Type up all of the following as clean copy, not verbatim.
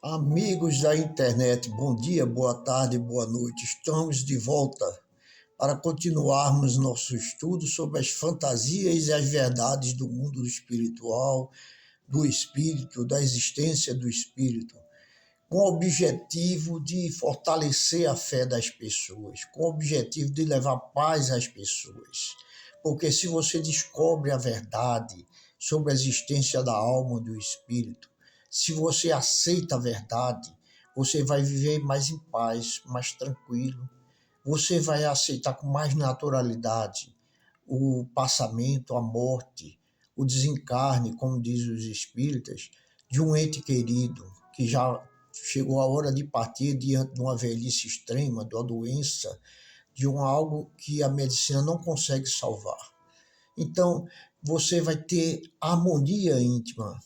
Amigos da internet, bom dia, boa tarde, boa noite. Estamos de volta para continuarmos nosso estudo sobre as fantasias e as verdades do mundo espiritual, do espírito, da existência do espírito, com o objetivo de fortalecer a fé das pessoas, com o objetivo de levar paz às pessoas. Porque se você descobre a verdade sobre a existência da alma e do espírito, se você aceita a verdade, você vai viver mais em paz, mais tranquilo. Você vai aceitar com mais naturalidade o passamento, a morte, o desencarne, como diz os espíritas, de um ente querido que já chegou a hora de partir diante de uma velhice extrema, de uma doença, de algo que a medicina não consegue salvar. Então, você vai ter harmonia íntima,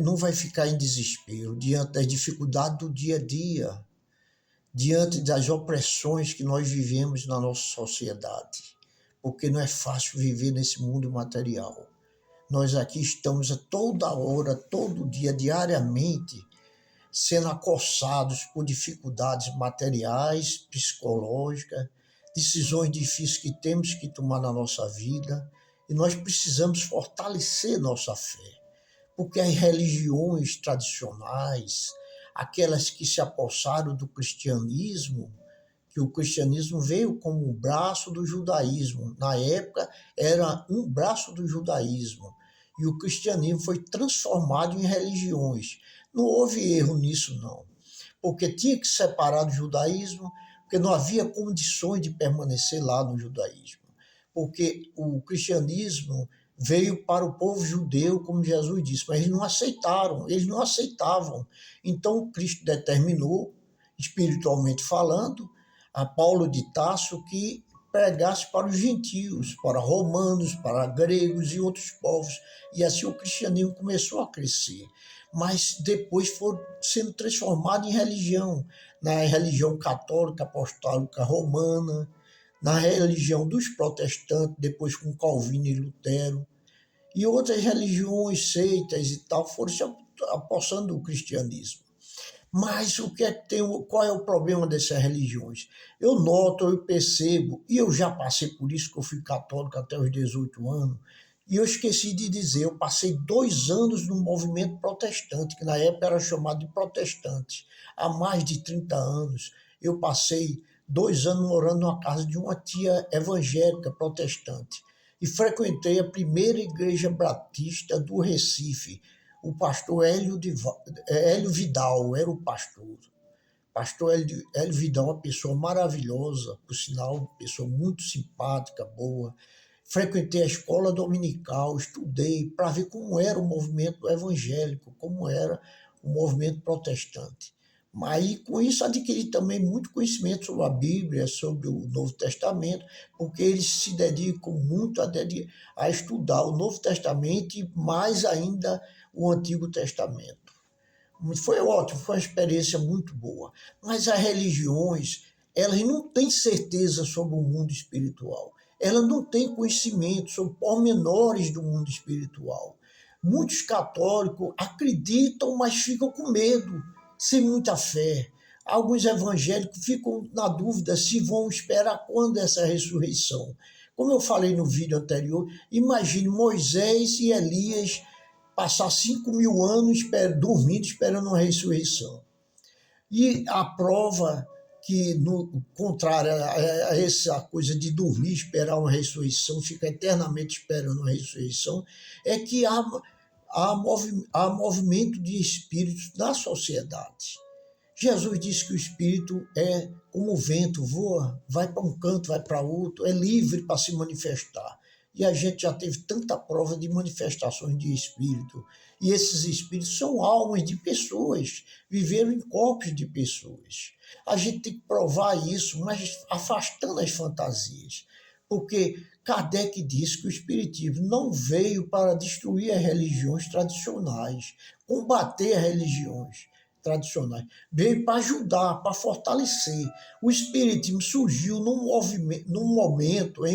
não vai ficar em desespero diante das dificuldades do dia a dia, diante das opressões que nós vivemos na nossa sociedade, porque não é fácil viver nesse mundo material. Nós aqui estamos a toda hora, todo dia, diariamente, sendo acossados por dificuldades materiais, psicológicas, decisões difíceis que temos que tomar na nossa vida, e nós precisamos fortalecer nossa fé, porque as religiões tradicionais, aquelas que se apossaram do cristianismo, que o cristianismo veio como um braço do judaísmo. Na época, era um braço do judaísmo. E o cristianismo foi transformado em religiões. Não houve erro nisso, não. Porque tinha que separar do judaísmo, porque não havia condições de permanecer lá no judaísmo. Porque o cristianismo veio para o povo judeu, como Jesus disse, mas eles não aceitaram, eles não aceitavam. Então, Cristo determinou, espiritualmente falando, a Paulo de Tarso que pregasse para os gentios, para romanos, para gregos e outros povos. E assim o cristianismo começou a crescer. Mas depois foi sendo transformado em religião, na religião católica, apostólica romana, na religião dos protestantes, depois com Calvino e Lutero, e outras religiões, seitas e tal, foram se apossando do cristianismo. Mas o que é que tem, qual é o problema dessas religiões? Eu noto, eu percebo, e eu já passei por isso, que eu fui católico até os 18 anos, e eu esqueci de dizer, eu passei 2 anos no movimento protestante, que na época era chamado de protestante. Há mais de 30 anos, eu passei 2 anos morando numa casa de uma tia evangélica protestante, e frequentei a primeira igreja batista do Recife. O pastor Hélio Vidal era o pastor. Pastor Hélio Vidal, uma pessoa maravilhosa, por sinal, uma pessoa muito simpática, boa. Frequentei a escola dominical, estudei para ver como era o movimento evangélico, como era o movimento protestante. Mas com isso adquiri também muito conhecimento sobre a Bíblia, sobre o Novo Testamento, porque eles se dedicam muito a estudar o Novo Testamento e mais ainda o Antigo Testamento. Foi ótimo, foi uma experiência muito boa. Mas as religiões, elas não têm certeza sobre o mundo espiritual. Elas não têm conhecimento sobre pormenores do mundo espiritual. Muitos católicos acreditam, mas ficam com medo, sem muita fé. Alguns evangélicos ficam na dúvida se vão esperar quando essa ressurreição. Como eu falei no vídeo anterior, imagine Moisés e Elias passar 5.000 anos dormindo, esperando uma ressurreição. E a prova que, no contrário a essa coisa de dormir, esperar uma ressurreição, ficar eternamente esperando uma ressurreição, é que há movimento de espíritos na sociedade. Jesus disse que o espírito é como o vento, voa, vai para um canto, vai para outro, é livre para se manifestar. E a gente já teve tanta prova de manifestações de espírito. E esses espíritos são almas de pessoas, viveram em corpos de pessoas. A gente tem que provar isso, mas afastando as fantasias. Porque Kardec disse que o espiritismo não veio para destruir as religiões tradicionais, combater as religiões tradicionais, veio para ajudar, para fortalecer. O espiritismo surgiu em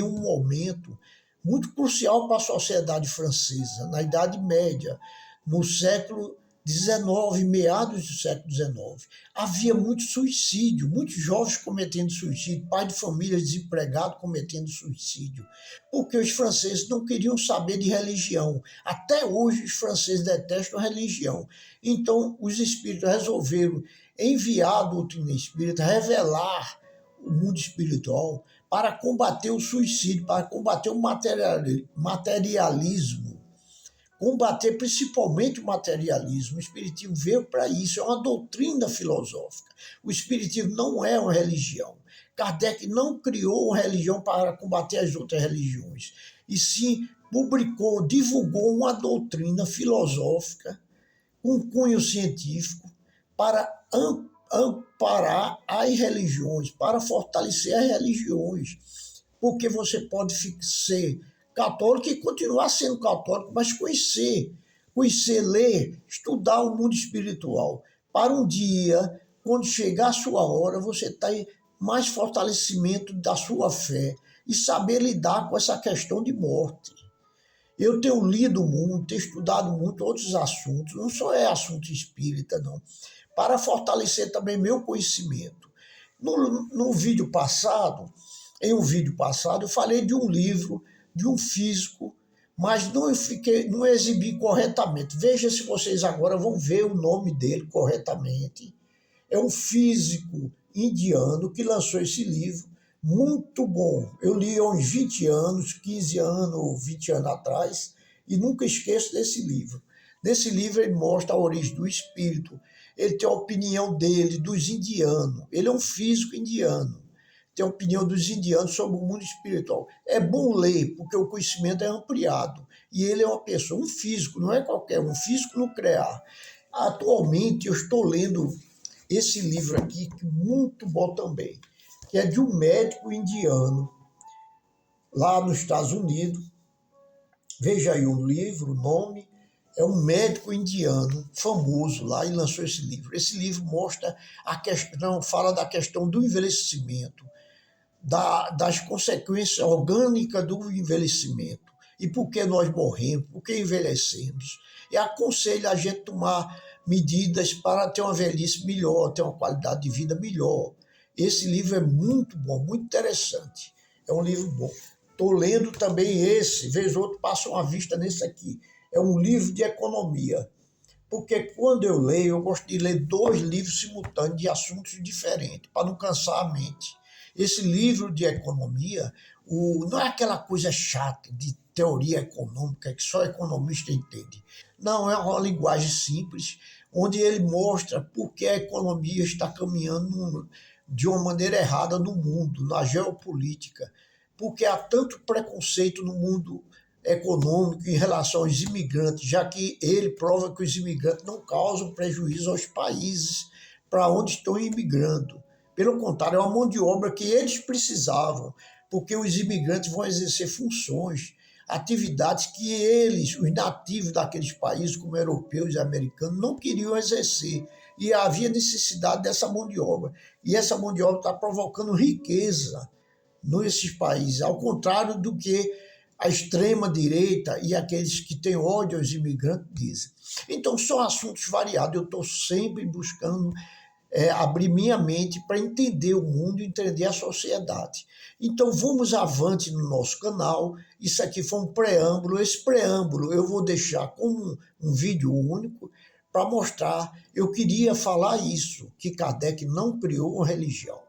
um momento muito crucial para a sociedade francesa, na Idade Média, no século XIX, meados do século XIX, havia muito suicídio, muitos jovens cometendo suicídio, pai de família desempregado cometendo suicídio, porque os franceses não queriam saber de religião. Até hoje os franceses detestam religião. Então os espíritos resolveram enviar a doutrina espírita, revelar o mundo espiritual para combater o suicídio, para combater o materialismo, combater principalmente o materialismo. O Espiritismo veio para isso, é uma doutrina filosófica. O Espiritismo não é uma religião. Kardec não criou uma religião para combater as outras religiões, e sim publicou, divulgou uma doutrina filosófica com cunho científico para amparar as religiões, para fortalecer as religiões, porque você pode ser católico e continuar sendo católico, mas conhecer, ler, estudar o mundo espiritual, para um dia, quando chegar a sua hora, você ter mais fortalecimento da sua fé e saber lidar com essa questão de morte. Eu tenho lido muito, tenho estudado muito outros assuntos, não só é assunto espírita, não, para fortalecer também meu conhecimento. No vídeo passado, eu falei de um livro de um físico, mas não exibi corretamente. Veja se vocês agora vão ver o nome dele corretamente. É um físico indiano que lançou esse livro, muito bom. Eu li há uns 20 anos, 15 anos, 20 anos atrás, e nunca esqueço desse livro. Nesse livro ele mostra a origem do espírito, ele tem a opinião dele, dos indianos. Ele é um físico indiano, tem a opinião dos indianos sobre o mundo espiritual. É bom ler, porque o conhecimento é ampliado. E ele é uma pessoa, um físico, não é qualquer um físico nuclear. Atualmente eu estou lendo esse livro aqui, muito bom também, que é de um médico indiano, lá nos Estados Unidos. Veja aí o livro, o nome, é um médico indiano famoso lá e lançou esse livro. Esse livro mostra a questão, fala da questão do envelhecimento, das consequências orgânicas do envelhecimento e por que nós morremos, por que envelhecemos. E aconselha a gente a tomar medidas para ter uma velhice melhor, ter uma qualidade de vida melhor. Esse livro é muito bom, muito interessante. É um livro bom. Estou lendo também esse, vez ou outra passo uma vista nesse aqui. É um livro de economia. Porque quando eu leio, eu gosto de ler 2 livros simultâneos de assuntos diferentes, para não cansar a mente. Esse livro de economia, não é aquela coisa chata de teoria econômica que só economista entende. Não, é uma linguagem simples, onde ele mostra por que a economia está caminhando de uma maneira errada no mundo, na geopolítica, porque há tanto preconceito no mundo econômico em relação aos imigrantes, já que ele prova que os imigrantes não causam prejuízo aos países para onde estão imigrando. Pelo contrário, é uma mão de obra que eles precisavam, porque os imigrantes vão exercer funções, atividades que eles, os nativos daqueles países, como europeus e americanos, não queriam exercer. E havia necessidade dessa mão de obra. E essa mão de obra está provocando riqueza nesses países, ao contrário do que a extrema-direita e aqueles que têm ódio aos imigrantes dizem. Então, são assuntos variados. Eu estou sempre buscando abrir minha mente para entender o mundo, entender a sociedade. Então, vamos avante no nosso canal. Isso aqui foi um preâmbulo. Esse preâmbulo eu vou deixar como um vídeo único para mostrar. Eu queria falar isso, que Kardec não criou uma religião.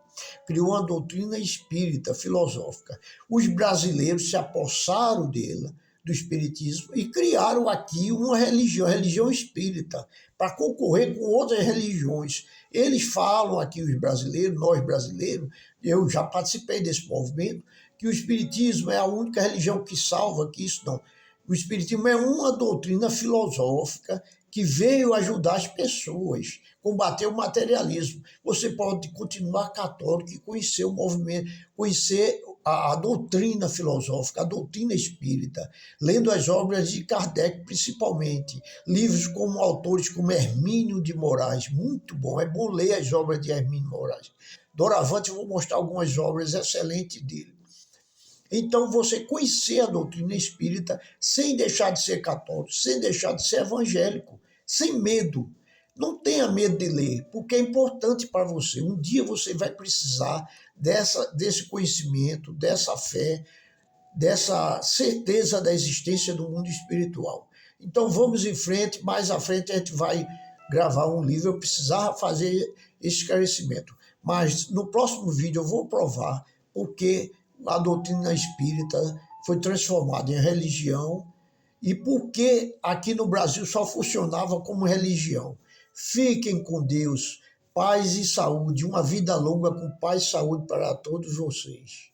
Criou uma doutrina espírita, filosófica. Os brasileiros se apossaram dela, do espiritismo, e criaram aqui uma religião, a religião espírita, para concorrer com outras religiões. Eles falam aqui, os brasileiros, nós brasileiros, eu já participei desse movimento, que o espiritismo é a única religião que salva, que isso não. O espiritismo é uma doutrina filosófica que veio ajudar as pessoas, combater o materialismo. Você pode continuar católico e conhecer o movimento, conhecer a doutrina filosófica, a doutrina espírita, lendo as obras de Kardec principalmente, livros como autores como Hermínio de Moraes, muito bom, é bom ler as obras de Hermínio de Moraes. Doravante eu vou mostrar algumas obras excelentes dele. Então, você conhecer a doutrina espírita sem deixar de ser católico, sem deixar de ser evangélico, sem medo. Não tenha medo de ler, porque é importante para você. Um dia você vai precisar desse conhecimento, dessa fé, dessa certeza da existência do mundo espiritual. Então vamos em frente, mais à frente a gente vai gravar um livro. Eu precisava fazer esse esclarecimento, mas no próximo vídeo eu vou provar porque a doutrina espírita foi transformada em religião e por que aqui no Brasil só funcionava como religião. Fiquem com Deus, paz e saúde, uma vida longa com paz e saúde para todos vocês.